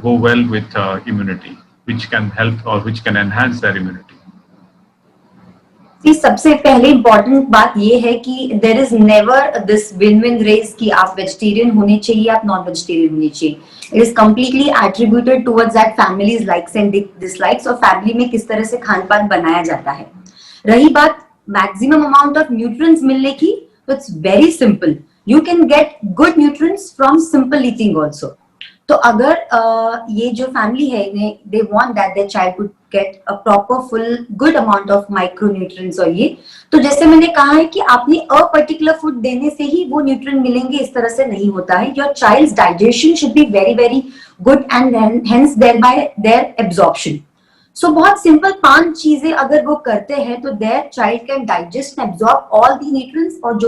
go well with immunity, which can help or which can enhance their immunity. See, सबसे पहले important बात ये है कि there is never this win win race कि आप vegetarian होने चाहिए, आप नॉन वेजिटेरियन होने चाहिए. It is completely attributed towards that families likes and dislikes, और फैमिली में किस तरह से खान पान बनाया जाता है. रही बात मैक्सिमम अमाउंट ऑफ न्यूट्रिएंट्स मिलने की, तो it's very simple. You can get good nutrients from simple eating also. तो अगर ये जो फैमिली है, they want that their child could get a proper full good amount of micronutrients, और ये तो जैसे मैंने कहा है कि आपने अ पर्टिकुलर फूड देने से ही वो न्यूट्रिएंट मिलेंगे, इस तरह से नहीं होता है. Your child's digestion should be very very good and hence there bye their absorption. So बहुत सिंपल 5 चीजें अगर वो करते हैं तो their child can digest and absorb all the nutrients, और जो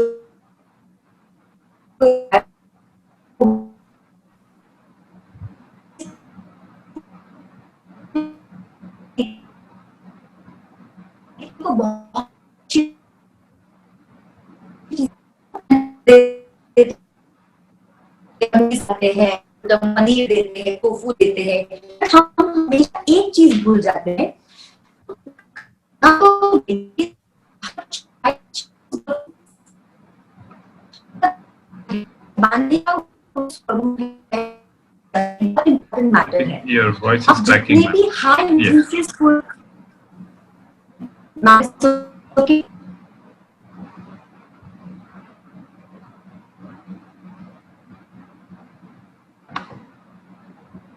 को बहुत देते हैं, पनीर देते हैं, टोफू देते हैं. हम हमेशा एक चीज भूल जाते हैं, important matter है. Your voice is cracking. Maybe high nutritious food. Now, okay.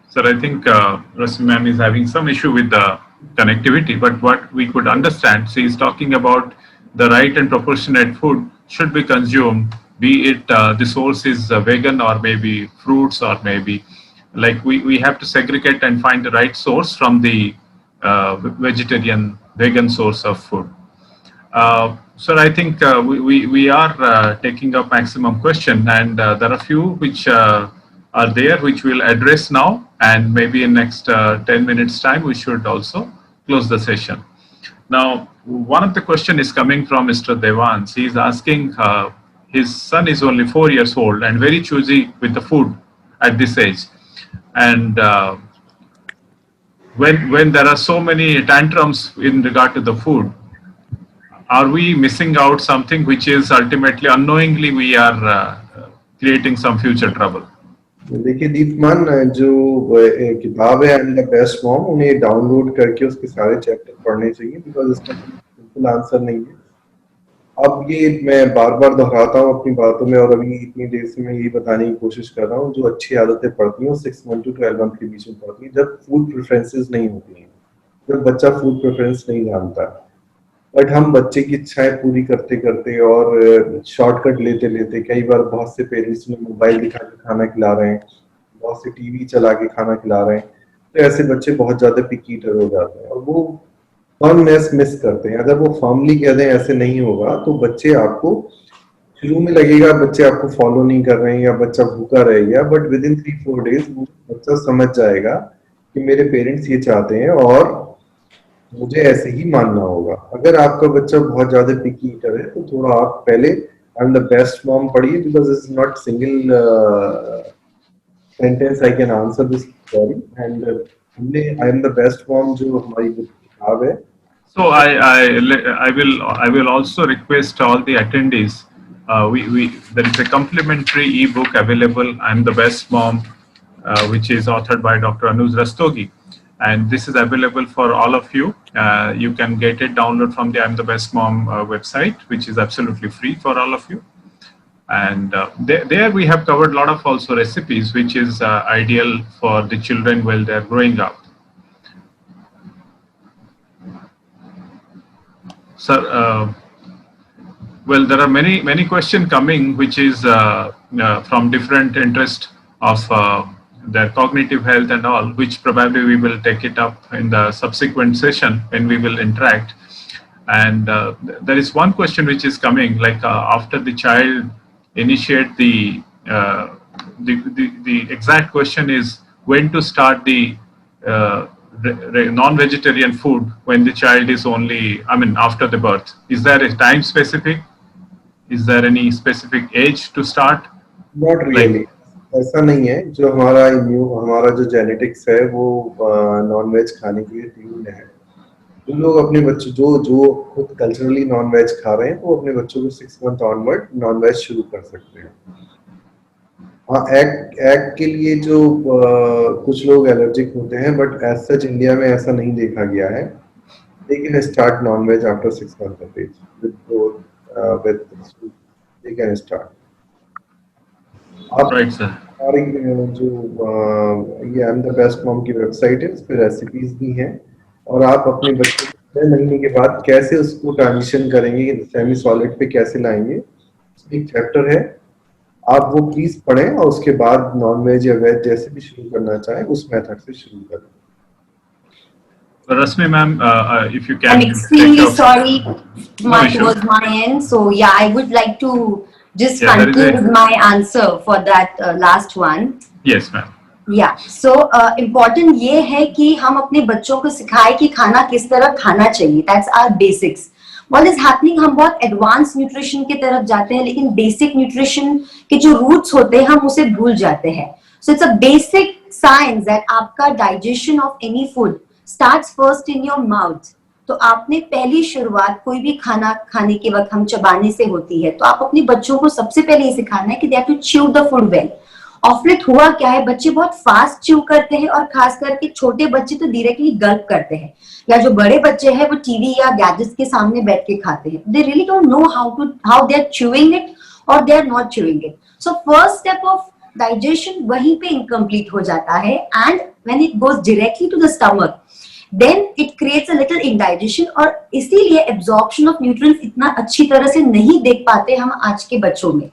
Sir, I think Rasmi ma'am is having some issue with the connectivity, but what we could understand, she is talking about the right and proportionate food should be consumed, be it the source is vegan or maybe fruits or maybe like we have to segregate and find the right source from the vegetarian, vegan source of food. Sir, I think we are taking up maximum question, and there are few which are there which we'll address now, and maybe in next 10 minutes time we should also close the session. Now, one of the question is coming from Mr. Devans. He is asking, his son is only 4 years old and very choosy with the food at this age, and when there are so many tantrums in regard to the food, are we missing out something which is ultimately unknowingly we are creating some future trouble? देखिए दीपमान, जो किताब है and the best mom, उन्हें download करके उसके सारे chapter पढ़ने चाहिए, बिकॉज इसका सिंपल आंसर नहीं है. अब ये मैं बार बार दोहराता हूँ अपनी बातों में, और अभी इतनी देर से मैं यही बताने की कोशिश कर रहा हूँ, जो अच्छी आदतें पड़ती हैं वो 6 months to 12 months के बीच में पड़ती हैं, जब फूड प्रेफरेंसेस नहीं होती हैं, जब बच्चा फूड प्रेफरेंस नहीं जानता. बट हम बच्चे की इच्छाएं पूरी करते करते और शॉर्टकट लेते लेते, कई बार बहुत से पेरेंट्स में मोबाइल दिखा के खाना खिला रहे हैं, बहुत से टीवी चला के खाना खिला रहे हैं, तो ऐसे बच्चे बहुत ज्यादा पिकी ईटर हो जाते हैं और वो फर्मनेस मिस करते हैं. अगर वो फर्मली कह दें ऐसे नहीं होगा, तो बच्चे आपको शुरू में लगेगा बच्चे आपको फॉलो नहीं कर रहे हैं या बच्चा भूखा रहेगा, बट विद इन 3-4 days वो बच्चा समझ जाएगा कि मेरे पेरेंट्स ये चाहते हैं और मुझे ऐसे ही मानना होगा. अगर आपका बच्चा बहुत ज्यादा पिकी ईटर है, तो थोड़ा आप पहले I am the best mom पढ़िए, because it's not single sentence I can answer this query. And हमने I am the best mom जो हमारी किताब है. So I will also request all the attendees. There is a complimentary ebook available. I'm the Best Mom, which is authored by Dr. Anuj Rastogi, and this is available for all of you. You can get it download from the I'm the Best Mom website, which is absolutely free for all of you. And there we have covered a lot of also recipes, which is ideal for the children while they're growing up. Sir, well, there are many questions coming, which is from different interest of their cognitive health and all, which probably we will take it up in the subsequent session when we will interact. And there is one question which is coming, like after the child initiate the exact question is when to start the non-vegetarian food when the child is only, I mean, after the birth. Is there a time specific? Is there any specific age to start? Not really. ऐसा नहीं है. जो हमारा जो genetics है वो non veg खाने के लिए ट्यून्ड है. जो लोग अपने बच्चों जो खुद कल्चरली नॉन वेज खा रहे हैं वो अपने बच्चों को 6 मंथ ऑनवर्ड नॉन वेज शुरू कर सकते हैं. हाँ, एग के लिए जो कुछ लोग एलर्जिक होते हैं, बट एज सच इंडिया में ऐसा नहीं देखा गया है. They can start non-veg after 6 months of age. With they can start. Right, sir. जो ये आई एम द बेस्ट मॉम की वेबसाइट है, उस पर रेसिपीज भी हैं और आप अपने बच्चे को 6 महीने के बाद कैसे उसको ट्रांजिशन करेंगे, सेमी सॉलिड पे कैसे लाएंगे, एक चैप्टर है. आप वो प्लीज पढ़ें और उसके बाद नॉन वेज या वेज जैसे भी शुरू करना चाहें उस मेथड से शुरू करें. Rasmi ma'am, if you can. I'm extremely sorry, No issue. was my end. So yeah, I would like to just Yeah, there is conclude my answer for that last one. Yes, ma'am. Yeah, so important ये है कि हम अपने बच्चों को सिखाएं कि खाना किस तरह खाना चाहिए. That's our basics. What is happening, हम बहुत एडवांस न्यूट्रिशन की तरफ जाते हैं लेकिन बेसिक न्यूट्रिशन के जो रूट्स होते हैं हम उसे भूल जाते हैं. So it's a basic science that आपका digestion of any food starts first in your mouth. तो आपने पहली शुरुआत कोई भी खाना खाने के वक्त हम चबाने से होती है. तो आप अपने बच्चों को सबसे पहले ये सिखाना है कि they have to chew the food well. Of late हुआ क्या है, बच्चे बहुत फास्ट च्यू करते हैं और खास करके छोटे बच्चे तो डायरेक्टली गल्प करते हैं, या जो बड़े बच्चे हैं वो टीवी या गैजेट्स के सामने बैठ के खाते हैं. They really don't know how they are chewing it और they are not chewing it. So first step of digestion वहीं पे इनकम्प्लीट हो जाता है and when it goes directly to the stomach then it creates a little indigestion और इसीलिए absorption of nutrients इतना अच्छी तरह से नहीं देख पाते हम आज के बच्चों में.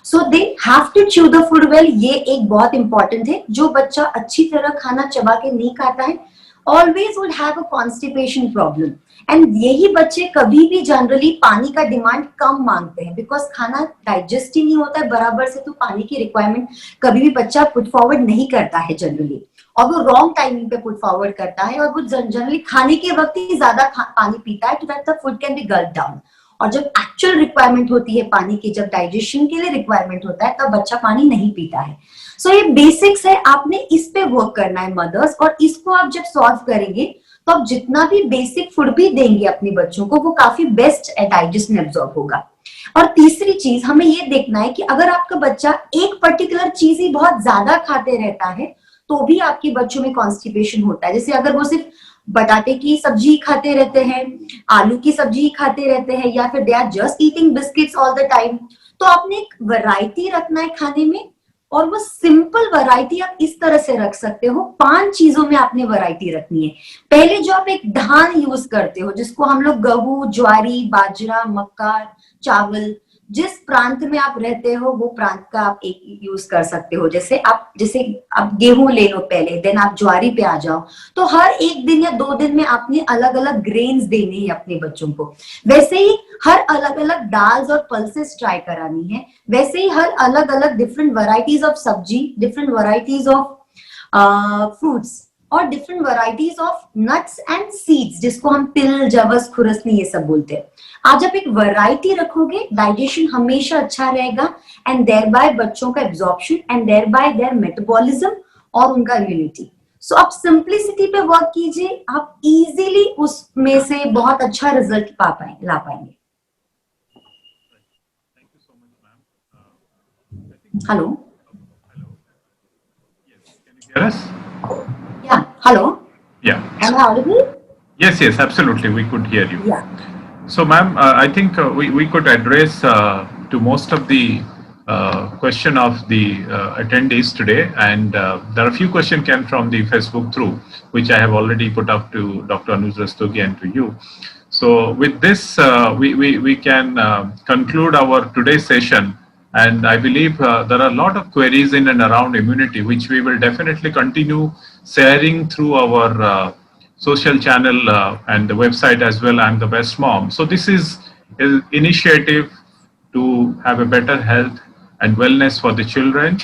So they have to chew the food well. ये एक बहुत इंपॉर्टेंट है. जो बच्चा अच्छी तरह खाना चबा के नहीं खाता है always would have a constipation problem. And यही बच्चे कभी भी जनरली पानी का डिमांड कम मांगते हैं बिकॉज खाना डाइजेस्ट ही नहीं होता है बराबर से, तो पानी की रिक्वायरमेंट कभी भी बच्चा पुट फॉरवर्ड नहीं करता है जनरली, और वो रॉन्ग टाइमिंग पे पुट फॉरवर्ड करता है और वो जनरली खाने के वक्त ही ज्यादा पानी पीता है, तो that the food can be Gulp down. और जब एक्चुअल रिक्वायरमेंट होती है पानी की, जब डाइजेशन के लिए रिक्वायरमेंट होता है, तब बच्चा पानी नहीं पीता है. सो ये बेसिक्स है, आपने इस पे वर्क करना है मदर्स, और इसको आप जब सॉल्व करेंगे तो आप जितना भी बेसिक फूड भी देंगे अपने बच्चों को वो काफी बेस्ट डाइजेशन एब्जॉर्ब होगा. और तीसरी चीज हमें ये देखना है कि अगर आपका बच्चा एक पर्टिकुलर चीज ही बहुत ज्यादा खाते रहता है तो भी आपके बच्चों में कॉन्स्टिपेशन होता है. जैसे अगर वो सिर्फ बटाटे की सब्जी खाते रहते हैं, आलू की सब्जी खाते रहते हैं, या फिर they are just eating biscuits all the time, तो आपने एक वैरायटी रखना है खाने में. और वो सिंपल वैरायटी आप इस तरह से रख सकते हो, 5 चीजों में आपने वैरायटी रखनी है. पहले जो आप एक धान यूज करते हो जिसको हम लोग गेहूं, ज्वारी, बाजरा, मक्का, चावल, जिस प्रांत में आप रहते हो वो प्रांत का आप एक यूज कर सकते हो. जैसे आप गेहूं ले लो पहले, देन आप ज्वारी पे आ जाओ. तो हर एक दिन या 2 दिन में आपने अलग अलग ग्रेन्स देने हैं अपने बच्चों को. वैसे ही हर अलग अलग दाल्स और पल्सेस ट्राई करानी है. वैसे ही हर अलग अलग डिफरेंट वैरायटीज ऑफ सब्जी, डिफरेंट वैरायटीज ऑफ फ्रूट्स और different varieties of nuts and seeds, जिसको हम तिल, जवस, खुरसनी ये सब बोलते हैं. आप जब एक वैरायटी रखोगे डाइजेशन हमेशा अच्छा रहेगा एंड देयर बाय बच्चों का absorption and there bye their metabolism और उनका इम्यूनिटी. सो आप सिंप्लिसिटी पे वर्क कीजिए, आप इजीली उसमें से बहुत अच्छा रिजल्ट ला पाएंगे. Hello. Yes. Yeah. Hello. Yeah. Am I audible? Yes, absolutely. We could hear you. Yeah. So, ma'am, I think we could address to most of the question of the attendees today, and there are a few questions came from the Facebook through, which I have already put up to Dr. Anuj Rastogi and to you. So, with this, we can conclude our today's session And I believe there are a lot of queries in and around immunity, which we will definitely continue sharing through our social channel and the website as well. I'm the best mom. So this is an initiative to have a better health and wellness for the children,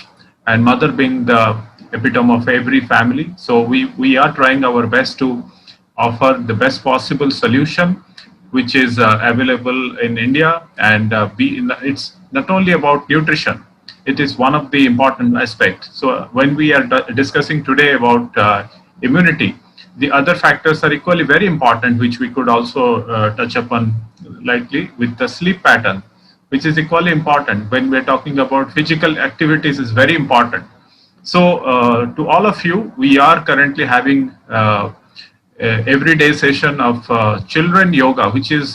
and mother being the epitome of every family. So we are trying our best to offer the best possible solution which is available in India, and it's not only about nutrition, it is one of the important aspects. So when we are discussing today about immunity, the other factors are equally very important, which we could also touch upon lightly, with the sleep pattern, which is equally important. When we're talking about physical activities, is very important. So to all of you, we are currently having everyday session of children yoga, which is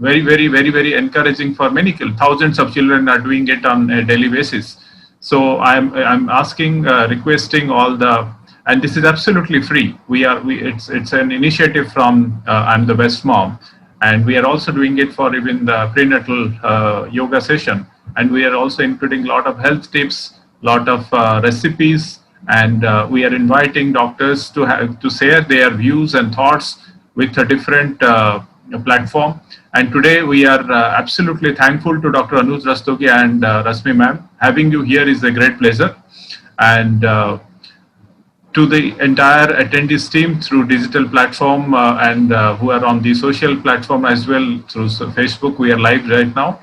very encouraging for many. Thousands of children are doing it on a daily basis. So I'm asking, requesting all the, and this is absolutely free. It's an initiative from I'm the Best Mom, and we are also doing it for even the prenatal yoga session, and we are also including a lot of health tips, lot of recipes, and we are inviting doctors to share their views and thoughts with a different platform. And today we are absolutely thankful to Dr. Anuj Rastogi and Rasmi ma'am. Having you here is a great pleasure. And to the entire attendees team through digital platform and who are on the social platform as well through Facebook, we are live right now.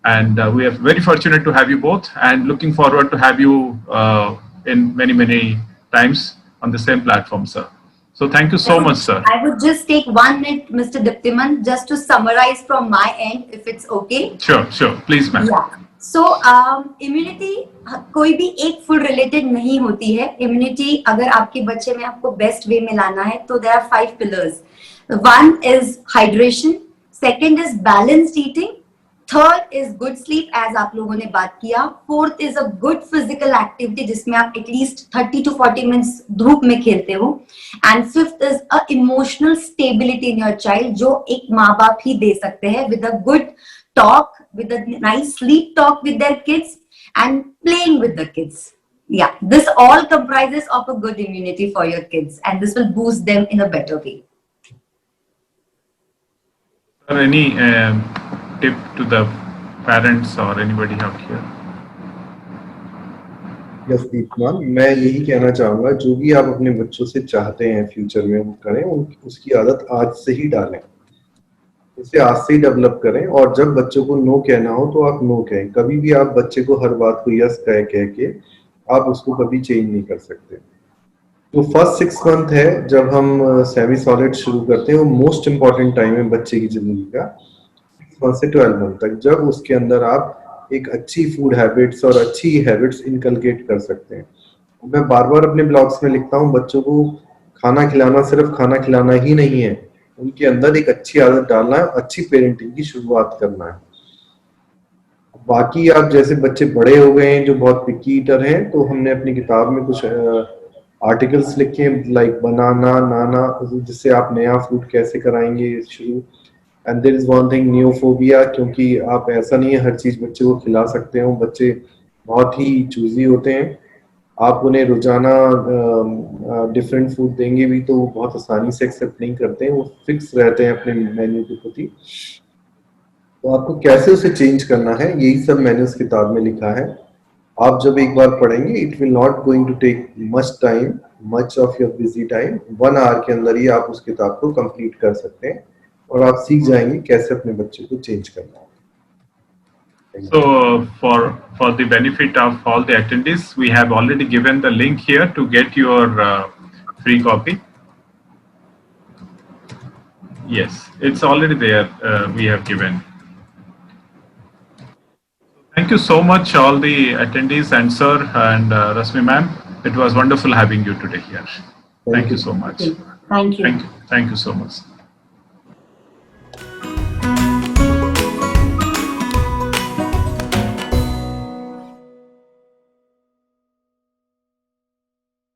And we are very fortunate to have you both, and looking forward to have you in many times on the same platform, sir. So thank you so much, sir. I would just take 1 minute, Mr. Diptiman, just to summarize from my end, if it's okay. Sure, please, ma'am. Yeah. So immunity कोई भी एक food related नहीं होती है. Immunity अगर आपके बच्चे में आपको बेस्ट वे में लाना है तो there are 5 pillars. 1 is hydration, second is balanced eating, third is good sleep as आप लोगों ने बात किया, fourth is a good physical activity जिसमें आप एटलीस्ट 30 to 40 मिनट्स धूप में खेलते हो, and fifth is a emotional stability in your child जो एक माँ बाप ही दे सकते हैं, with a good talk, with a nice sleep talk with their kids and playing with the kids. Yeah, this all comprises of a good immunity for your kids, and this will boost them in a better way. Any tip to the parents or anybody out here? Yes Deepman, मैं यही कहना चाहूंगा, जो भी आप अपने बच्चों से चाहते हैं फ्यूचर में करें, उसकी आदत आज से ही डालें, उसे आज से ही डेवलप करें. और जब बच्चों को नो कहना हो तो आप नो कहें. कभी भी आप बच्चे को हर बात को यस कह के आप उसको कभी चेंज नहीं कर सकते. तो फर्स्ट 6 मंथ है जब हम सेमी सॉलिड शुरू करते हैं, वो मोस्ट इम्पॉर्टेंट टाइम है बच्चे की जिंदगी का, 6 मंथ से 12 मंथ तक, जब उसके अंदर आप एक अच्छी फूड हैबिट्स और अच्छी हैबिट्स इनकलकेट कर सकते हैं. मैं बार बार अपने ब्लॉग्स में लिखता हूँ, बच्चों को खाना खिलाना सिर्फ खाना खिलाना ही नहीं है, उनके अंदर एक अच्छी आदत डालना है, अच्छी पेरेंटिंग की शुरुआत करना है. बाकी आप जैसे बच्चे बड़े हो गए हैं जो बहुत पिकी ईटर हैं, तो हमने अपनी किताब में कुछ आर्टिकल्स लिखे हैं लाइक बनाना नाना, जिससे आप नया फूड कैसे कराएंगे शुरू. And there is one thing, neophobia, क्योंकि आप ऐसा नहीं है हर चीज बच्चे को खिला सकते हो. बच्चे बहुत ही चूजी होते हैं. आप उन्हें रोजाना डिफरेंट फूड देंगे भी तो वो बहुत आसानी से एक्सेप्ट नहीं करते हैं, वो फिक्स रहते हैं अपने मेन्यू के प्रति. तो आपको कैसे उसे चेंज करना है, यही सब मैंने उस किताब में लिखा है. आप जब एक बार पढ़ेंगे, it will not going to take much time, much of your busy time. 1 hour के अंदर ही आप उस किताब को कंप्लीट कर सकते हैं और आप सीख जाएंगे कैसे अपने बच्चे को चेंज करना है. So for the benefit of all the attendees, we have already given the link here to get your free copy. Yes, it's already there. We have given. Thank you so much, all the attendees and sir and Rasmi ma'am. It was wonderful having you today here. Thank you so much. Thank you. Thank you so much.